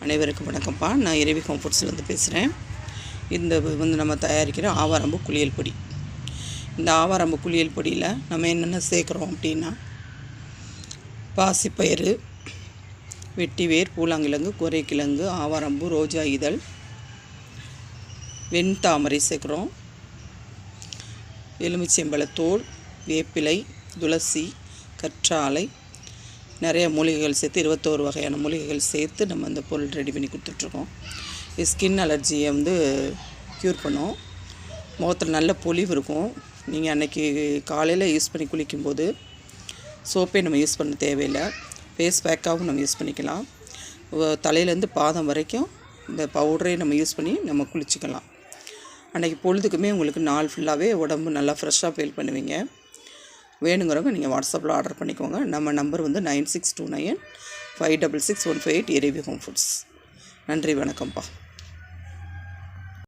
அனைவருக்கும் வணக்கம்ப்பா. நான் இறைவி ஹோம் ஃபுட்ஸ்லேருந்து பேசுகிறேன். இந்த நம்ம தயாரிக்கிற ஆவாரம்பூ குளியல் பொடி. இந்த ஆவாரம்பூ குளியல் பொடியில் நம்ம என்னென்ன சேர்க்குறோம் அப்படின்னா, பாசிப்பயிறு, வெட்டிவேர், பூலாங்கிழங்கு, குறைக்கிழங்கு, ஆவாரம்பூ, ரோஜா இதழ், வெண்தாமரை சேர்க்குறோம், எலுமிச்சம்பழத்தோல், வேப்பிலை, துளசி, கற்றாழை, நிறைய மூலிகைகள் சேர்த்து 21 வகையான மூலிகைகள் சேர்த்து நம்ம அந்த பொருள் ரெடி பண்ணி கொடுத்துட்ருக்கோம். இது ஸ்கின் அலர்ஜியை க்யூர் பண்ணும். முகத்தில் நல்ல பொலிவு இருக்கும். நீங்கள் அன்றைக்கி காலையில் யூஸ் பண்ணி குளிக்கும்போது சோப்பே நம்ம யூஸ் பண்ண தேவையில்லை. ஃபேஸ் பேக்காகவும் நம்ம யூஸ் பண்ணிக்கலாம். தலையிலேருந்து பாதம் வரைக்கும் இந்த பவுடரை நம்ம யூஸ் பண்ணி நம்ம குளிச்சிக்கலாம். அன்றைக்கி பொழுதுக்குமே உங்களுக்கு நாள் ஃபுல்லாகவே உடம்பு நல்லா ஃப்ரெஷ்ஷாக ஃபீல் பண்ணுவீங்க. வேணுங்கிறவங்க நீங்கள் வாட்ஸ்அப்பில் ஆர்டர் பண்ணிக்கோங்க. நம்ம நம்பர் 9629 566 158 இறைவி ஹோம் ஃபுட்ஸ். நன்றி, வணக்கம்ப்பா.